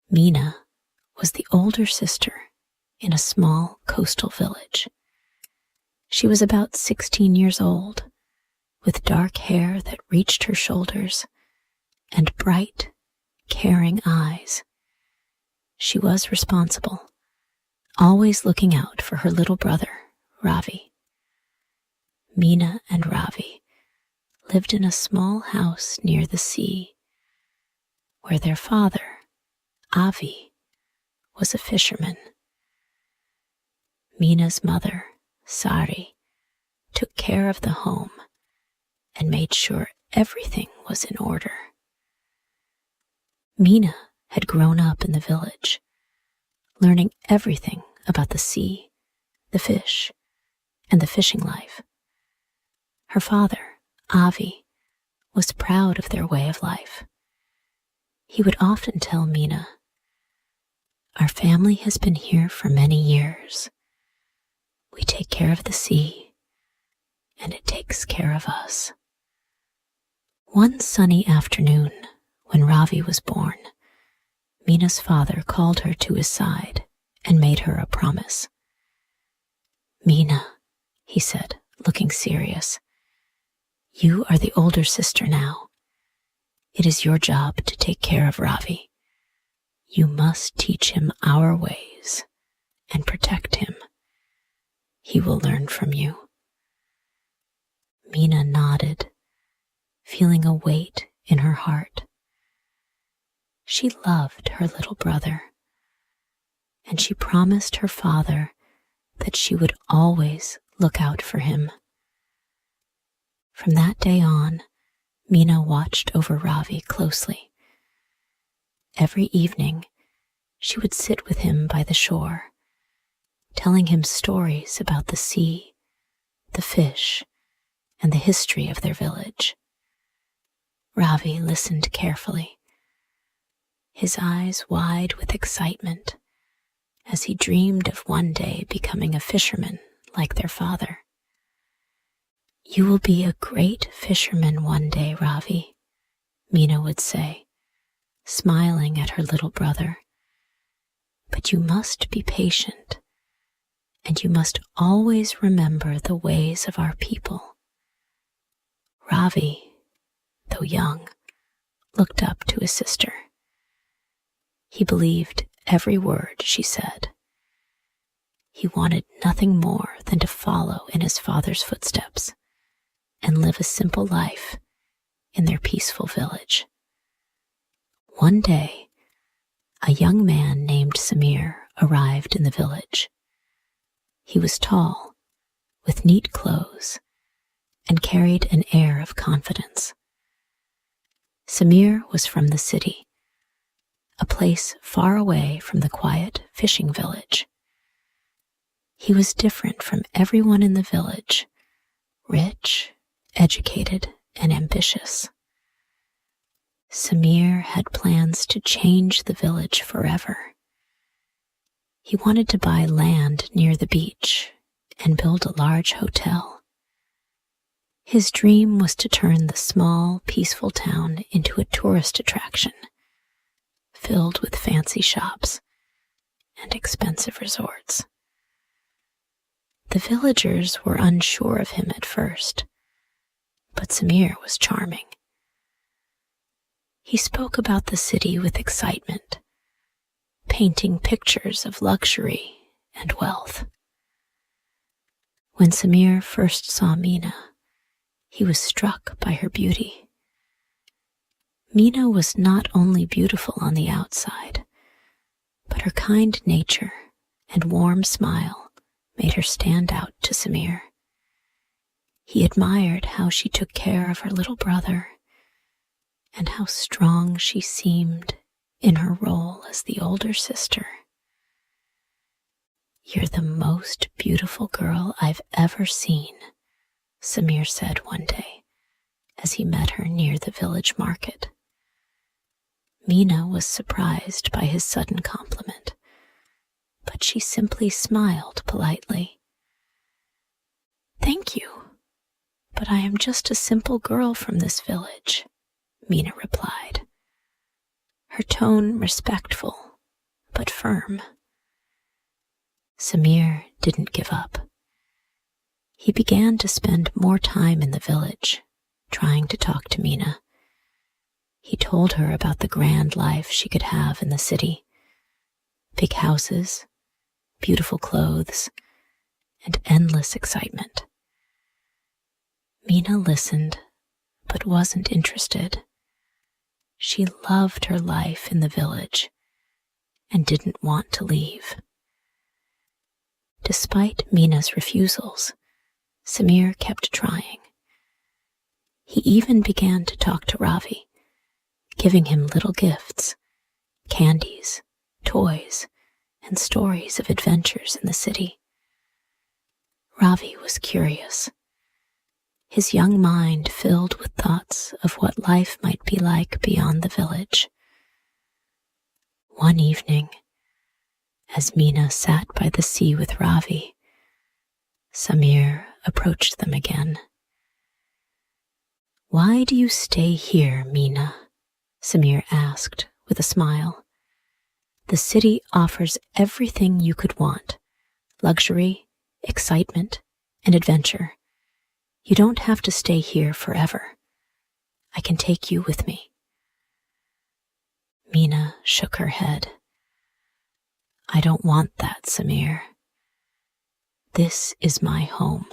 Mina was the older sister in a small coastal village. She was about 16 years old, with dark hair that reached her shoulders and bright, caring eyes. She was responsible, always looking out for her little brother, Ravi. Mina and Ravi lived in a small house near the sea, where their father, Avi, was a fisherman. Mina's mother, Sari, took care of the home and made sure everything was in order. Mina had grown up in the village, learning everything about the sea, the fish, and the fishing life. Her father, Avi, was proud of their way of life. He would often tell Mina, "Our family has been here for many years. We take care of the sea, and it takes care of us." One sunny afternoon, when Ravi was born, Mina's father called her to his side and made her a promise. "Mina," he said, looking serious, "you are the older sister now. It is your job to take care of Ravi. You must teach him our ways and protect him. He will learn from you." Mina nodded, feeling a weight in her heart. She loved her little brother, and she promised her father that she would always look out for him. From that day on, Mina watched over Ravi closely. Every evening, she would sit with him by the shore, telling him stories about the sea, the fish, and the history of their village. Ravi listened carefully, his eyes wide with excitement, as he dreamed of one day becoming a fisherman like their father. "You will be a great fisherman one day, Ravi," Mina would say, smiling at her little brother. "But you must be patient, and you must always remember the ways of our people." Ravi, though young, looked up to his sister. He believed every word she said. He wanted nothing more than to follow in his father's footsteps and live a simple life in their peaceful village. One day, a young man named Samir arrived in the village. He was tall, with neat clothes, and carried an air of confidence. Samir was from the city, a place far away from the quiet fishing village. He was different from everyone in the village, rich, educated, and ambitious. Samir had plans to change the village forever. He wanted to buy land near the beach and build a large hotel. His dream was to turn the small, peaceful town into a tourist attraction, filled with fancy shops and expensive resorts. The villagers were unsure of him at first, but Samir was charming. He spoke about the city with excitement, painting pictures of luxury and wealth. When Samir first saw Mina, he was struck by her beauty. Mina was not only beautiful on the outside, but her kind nature and warm smile made her stand out to Samir. He admired how she took care of her little brother and how strong she seemed in her role as the older sister. "You're the most beautiful girl I've ever seen," Samir said one day as he met her near the village market. Mina was surprised by his sudden compliment, but she simply smiled politely. "Thank you, but I am just a simple girl from this village," Mina replied, her tone respectful but firm. Samir didn't give up. He began to spend more time in the village, trying to talk to Mina. He told her about the grand life she could have in the city. Big houses, beautiful clothes, and endless excitement. Mina listened, but wasn't interested. She loved her life in the village and didn't want to leave. Despite Mina's refusals, Samir kept trying. He even began to talk to Ravi, giving him little gifts, candies, toys, and stories of adventures in the city. Ravi was curious, his young mind filled with thoughts of what life might be like beyond the village. One evening, as Mina sat by the sea with Ravi, Samir approached them again. "Why do you stay here, Mina?" Samir asked with a smile. "The city offers everything you could want: luxury, excitement, and adventure. You don't have to stay here forever. I can take you with me." Mina shook her head. "I don't want that, Samir. This is my home,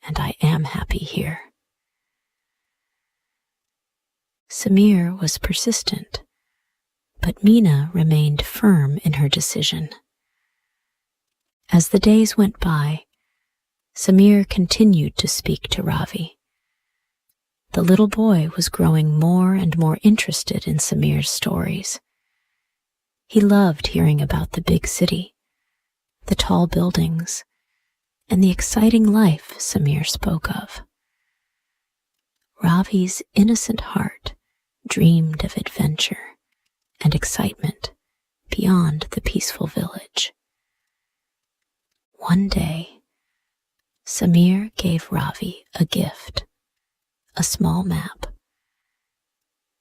and I am happy here." Samir was persistent, but Mina remained firm in her decision. As the days went by, Samir continued to speak to Ravi. The little boy was growing more and more interested in Samir's stories. He loved hearing about the big city, the tall buildings, and the exciting life Samir spoke of. Ravi's innocent heart dreamed of adventure and excitement beyond the peaceful village. One day, Samir gave Ravi a gift, a small map.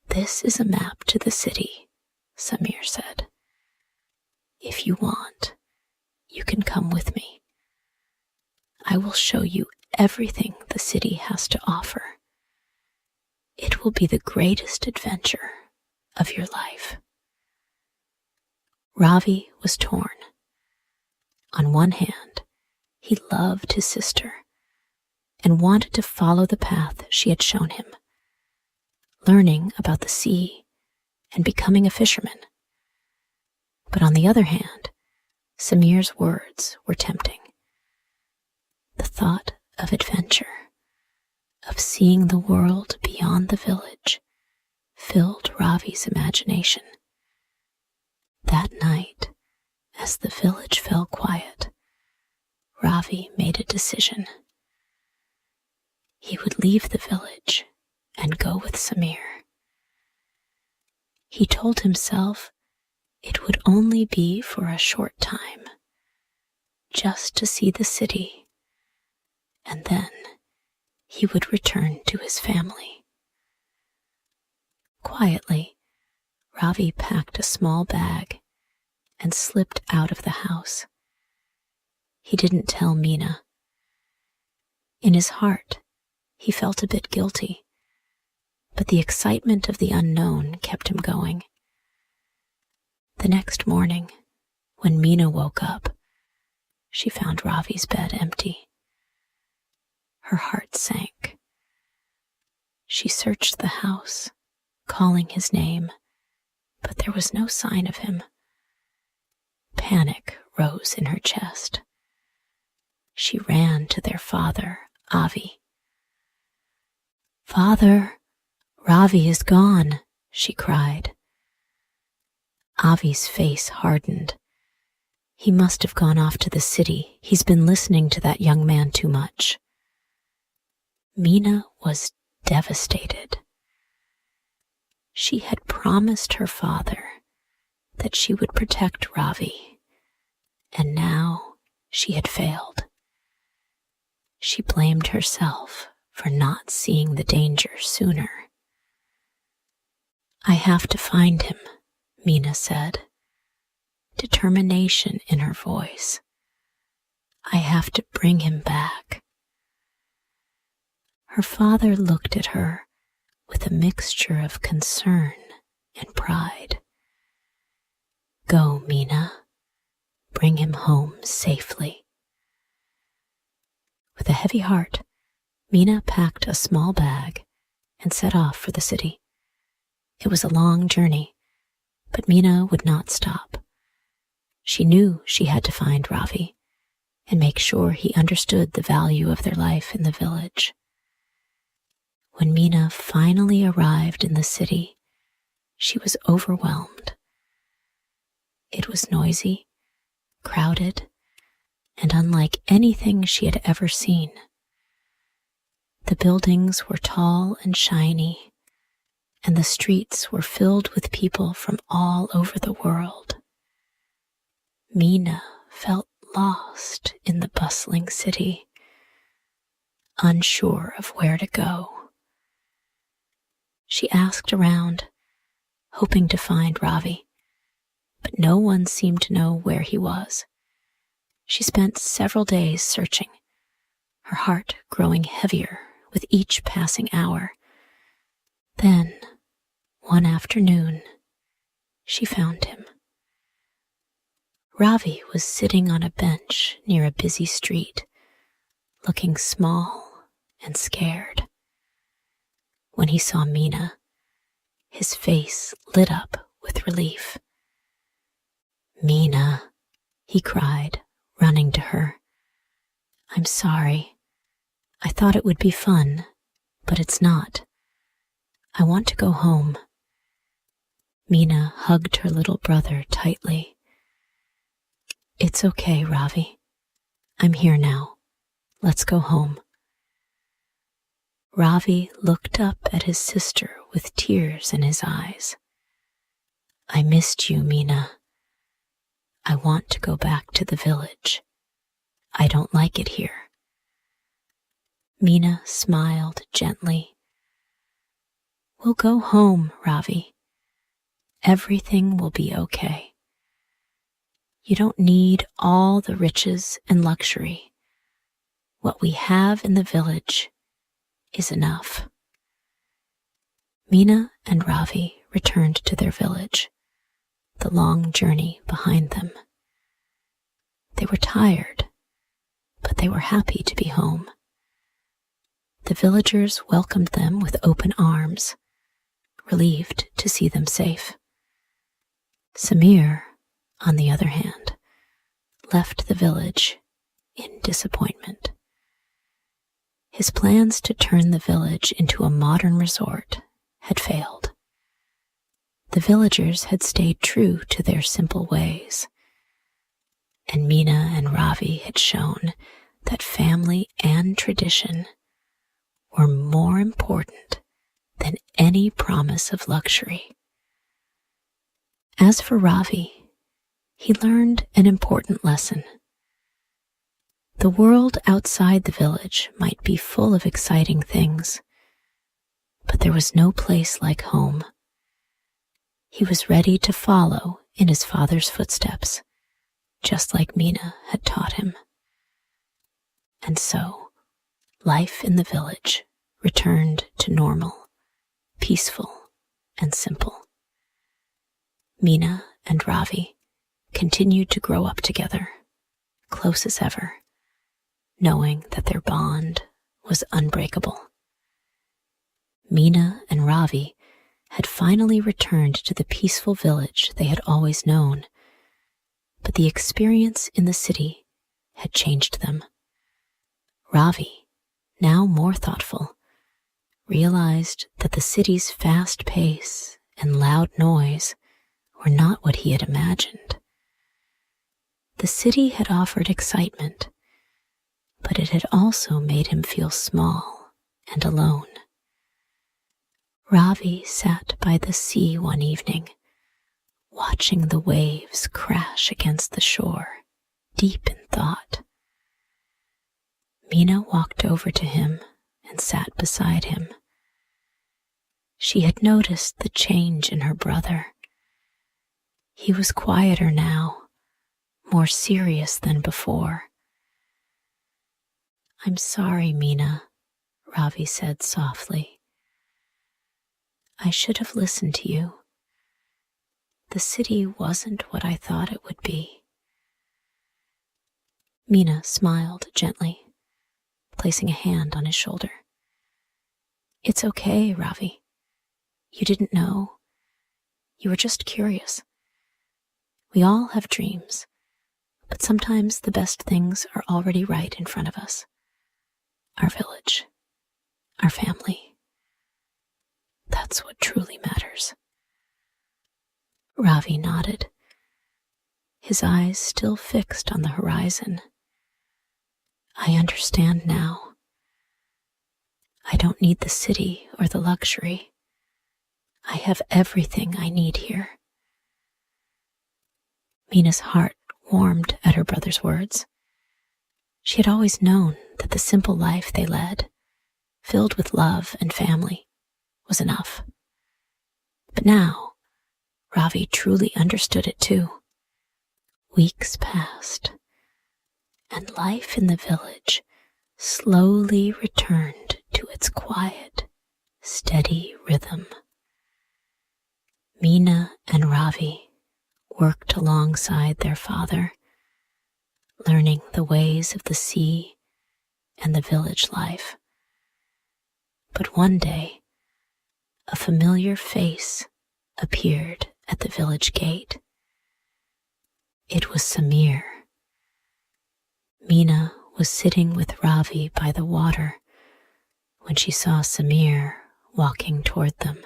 "This is a map to the city," Samir said. "If you want, you can come with me. I will show you everything the city has to offer. It will be the greatest adventure of your life." Ravi was torn. On one hand, he loved his sister and wanted to follow the path she had shown him, learning about the sea and becoming a fisherman. But on the other hand, Samir's words were tempting. The thought of adventure, of seeing the world beyond the village, filled Ravi's imagination. That night, as the village fell quiet, Ravi made a decision. He would leave the village and go with Samir. He told himself it would only be for a short time, just to see the city, and then he would return to his family. Quietly, Ravi packed a small bag and slipped out of the house. He didn't tell Mina. In his heart, he felt a bit guilty, but the excitement of the unknown kept him going. The next morning, when Mina woke up, she found Ravi's bed empty. Her heart sank. She searched the house, calling his name, but there was no sign of him. Panic rose in her chest. She ran to their father, Avi. "Father, Ravi is gone," she cried. Avi's face hardened. "He must have gone off to the city. He's been listening to that young man too much." Mina was devastated. She had promised her father that she would protect Ravi, and now she had failed. She blamed herself for not seeing the danger sooner. "I have to find him," Mina said. determination in her voice. I have to bring him back. Her father looked at her with a mixture of concern and pride. Go, Mina. Bring him home safely. With a heavy heart, Mina packed a small bag and set off for the city. It was a long journey, but Mina would not stop. She knew she had to find Ravi and make sure he understood the value of their life in the village. When Mina finally arrived in the city, she was overwhelmed. It was noisy, crowded, and unlike anything she had ever seen. The buildings were tall and shiny, and the streets were filled with people from all over the world. Mina felt lost in the bustling city, unsure of where to go. She asked around, hoping to find Ravi, but no one seemed to know where he was. She spent several days searching, her heart growing heavier with each passing hour. Then, one afternoon, she found him. Ravi was sitting on a bench near a busy street, looking small and scared. When he saw Mina, his face lit up with relief. Mina, he cried, running to her. I'm sorry. I thought it would be fun, but it's not. I want to go home. Mina hugged her little brother tightly. It's okay, Ravi. I'm here now. Let's go home. Ravi looked up at his sister with tears in his eyes. I missed you, Mina. I want to go back to the village. I don't like it here. Mina smiled gently. We'll go home, Ravi. Everything will be okay. You don't need all the riches and luxury. What we have in the village is enough. Mina and Ravi returned to their village, the long journey behind them. They were tired, but they were happy to be home. The villagers welcomed them with open arms, relieved to see them safe. Samir, on the other hand, left the village in disappointment. His plans to turn the village into a modern resort had failed. The villagers had stayed true to their simple ways, and Mina and Ravi had shown that family and tradition were more important than any promise of luxury. As for Ravi, he learned an important lesson. The world outside the village might be full of exciting things, but there was no place like home. He was ready to follow in his father's footsteps, just like Mina had taught him. And so, life in the village returned to normal, peaceful, and simple. Mina and Ravi continued to grow up together, close as ever, knowing that their bond was unbreakable. Mina and Ravi had finally returned to the peaceful village they had always known, but the experience in the city had changed them. Ravi, now more thoughtful, realized that the city's fast pace and loud noise were not what he had imagined. The city had offered excitement, but it had also made him feel small and alone. Ravi sat by the sea one evening, watching the waves crash against the shore, deep in thought. Mina walked over to him and sat beside him. She had noticed the change in her brother. He was quieter now, more serious than before. "I'm sorry, Mina," Ravi said softly. "I should have listened to you. The city wasn't what I thought it would be." Mina smiled gently, placing a hand on his shoulder. "It's okay, Ravi. You didn't know. You were just curious. We all have dreams, but sometimes the best things are already right in front of us. Our village, our family. That's what truly matters." Ravi nodded, his eyes still fixed on the horizon. "I understand now. I don't need the city or the luxury. I have everything I need here." Mina's heart warmed at her brother's words. She had always known that the simple life they led, filled with love and family, was enough. But now, Ravi truly understood it too. Weeks passed, and life in the village slowly returned to its quiet, steady rhythm. Mina and Ravi worked alongside their father, learning the ways of the sea and the village life. But one day, a familiar face appeared at the village gate. It was Samir. Mina was sitting with Ravi by the water when she saw Samir walking toward them.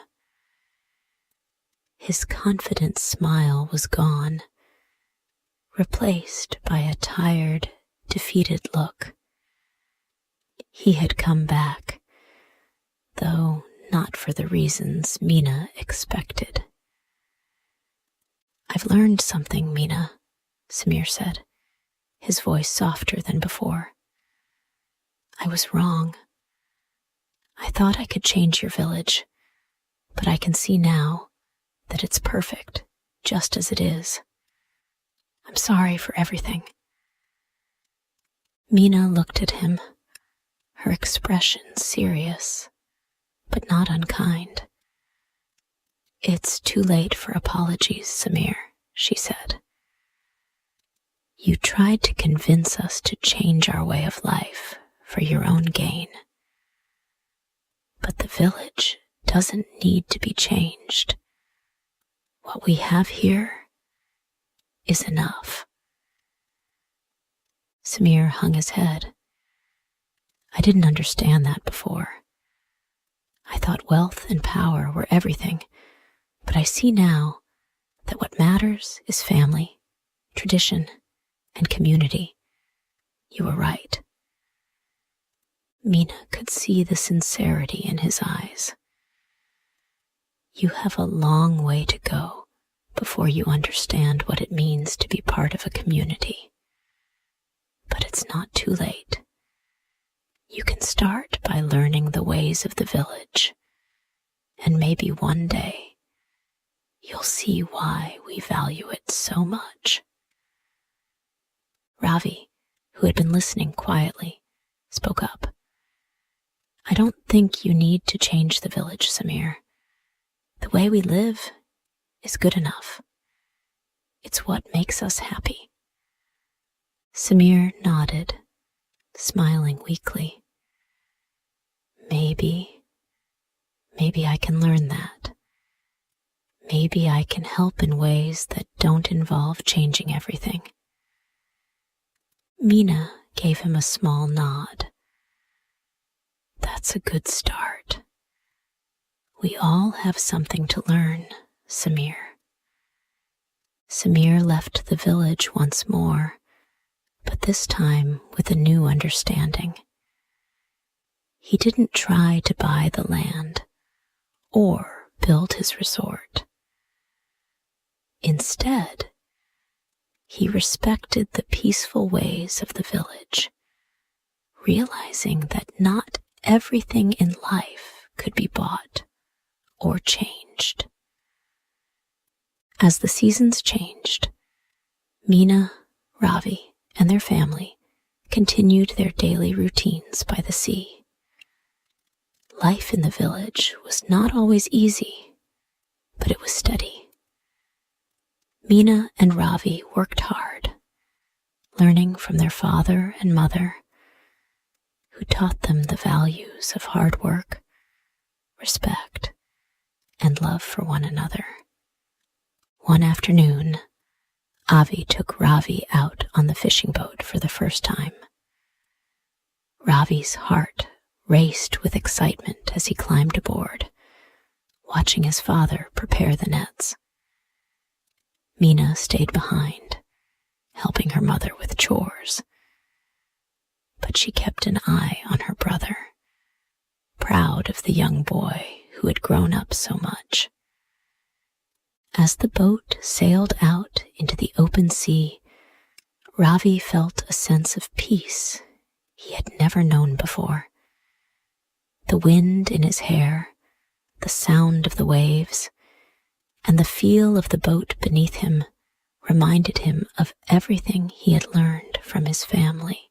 His confident smile was gone, replaced by a tired, defeated look. He had come back, though not for the reasons Mina expected. "I've learned something, Mina," Samir said, his voice softer than before. "I was wrong. I thought I could change your village, but I can see now that it's perfect, just as it is. I'm sorry for everything." Mina looked at him, her expression serious, but not unkind. "It's too late for apologies, Samir," she said. "You tried to convince us to change our way of life for your own gain. But the village doesn't need to be changed. What we have here is enough." Samir hung his head. "I didn't understand that before. I thought wealth and power were everything, but I see now that what matters is family, tradition, and community. You were right." Mina could see the sincerity in his eyes. "You have a long way to go before you understand what it means to be part of a community. But it's not too late. You can start by learning the ways of the village, and maybe one day you'll see why we value it so much." Ravi, who had been listening quietly, spoke up. "I don't think you need to change the village, Samir. The way we live is good enough. It's what makes us happy." Samir nodded, smiling weakly. Maybe I can learn that. Maybe I can help in ways that don't involve changing everything." Mina gave him a small nod. "That's a good start. We all have something to learn, Samir." Samir left the village once more, but this time with a new understanding. He didn't try to buy the land or build his resort. Instead, he respected the peaceful ways of the village, realizing that not everything in life could be bought or changed. As the seasons changed, Mina, Ravi and their family continued their daily routines by the sea. Life in the village was not always easy, but it was steady. Meena and Ravi worked hard, learning from their father and mother, who taught them the values of hard work, respect, and love for one another. One afternoon, Avi took Ravi out on the fishing boat for the first time. Ravi's heart raced with excitement as he climbed aboard, watching his father prepare the nets. Meena stayed behind, helping her mother with chores. But she kept an eye on her brother, proud of the young boy who had grown up so much. As the boat sailed out into the open sea, Ravi felt a sense of peace he had never known before. The wind in his hair, the sound of the waves, and the feel of the boat beneath him reminded him of everything he had learned from his family.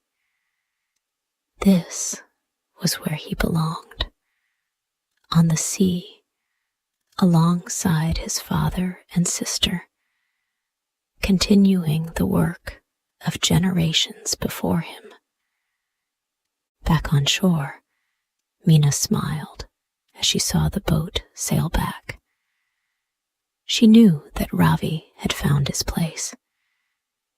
This was where he belonged, on the sea, alongside his father and sister, continuing the work of generations before him. Back on shore, Meena smiled as she saw the boat sail back. She knew that Ravi had found his place.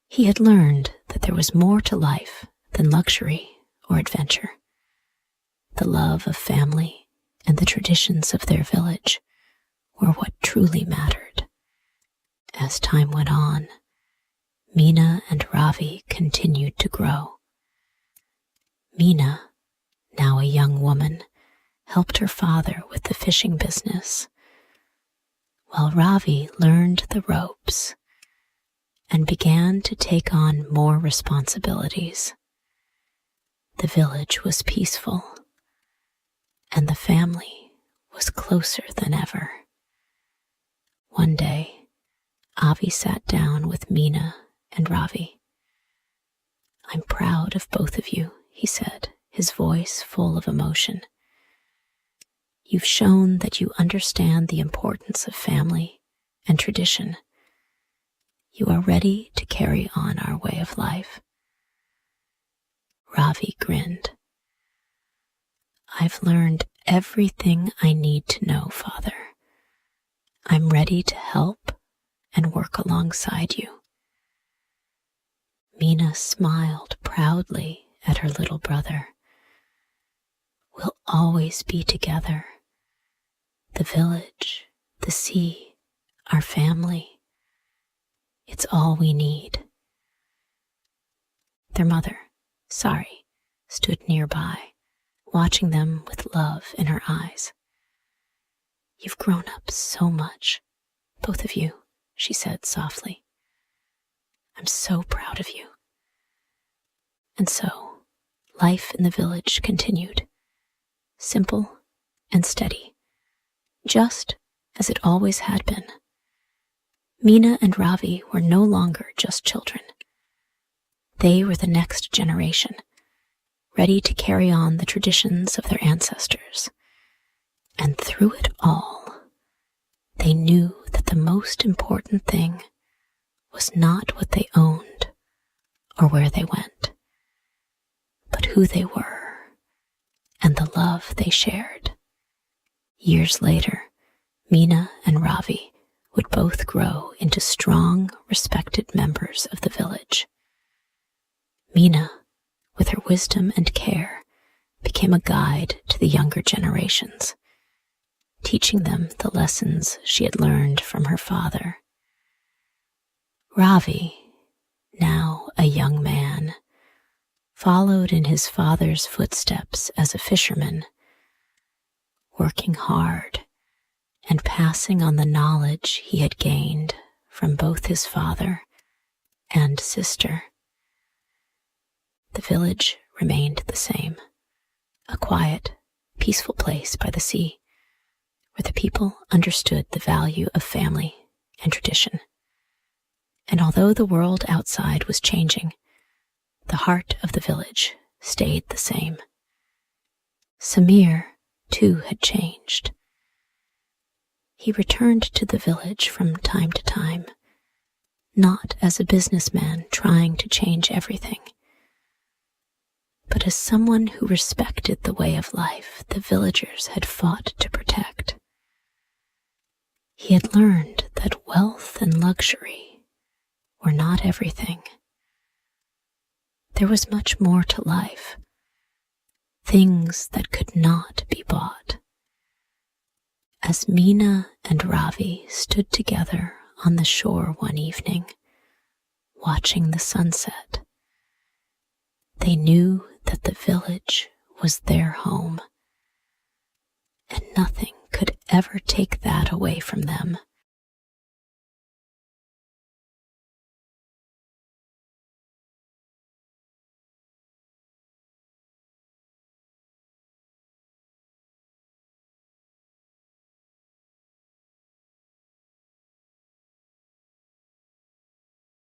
He had learned that there was more to life than luxury or adventure. The love of family and the traditions of their village were what truly mattered. As time went on, Meena and Ravi continued to grow. Meena, now a young woman, helped her father with the fishing business, while Ravi learned the ropes and began to take on more responsibilities. The village was peaceful, and the family was closer than ever. One day, Avi sat down with Meena and Ravi. "I'm proud of both of you," he said, his voice full of emotion. "You've shown that you understand the importance of family and tradition. You are ready to carry on our way of life." Ravi grinned. "I've learned everything I need to know, Father. I'm ready to help and work alongside you." Meena smiled proudly at her little brother. "We'll always be together. The village, the sea, our family. It's all we need." Their mother, Sari, stood nearby, watching them with love in her eyes. "You've grown up so much, both of you," she said softly. "I'm so proud of you." And so, life in the village continued, simple and steady, just as it always had been. Meena and Ravi were no longer just children. They were the next generation, ready to carry on the traditions of their ancestors. And through it all, they knew that the most important thing was not what they owned or where they went, but who they were and the love they shared. Years later, Meena and Ravi would both grow into strong, respected members of the village. Meena, with her wisdom and care, became a guide to the younger generations, teaching them the lessons she had learned from her father. Ravi, now a young man, followed in his father's footsteps as a fisherman, working hard and passing on the knowledge he had gained from both his father and sister. The village remained the same, a quiet, peaceful place by the sea, where the people understood the value of family and tradition. And although the world outside was changing, the heart of the village stayed the same. Samir, too, had changed. He returned to the village from time to time, not as a businessman trying to change everything, but as someone who respected the way of life the villagers had fought to protect. He had learned that wealth and luxury were not everything. There was much more to life, things that could not be bought. As Mina and Ravi stood together on the shore one evening, watching the sunset, they knew that the village was their home, and nothing could ever take that away from them.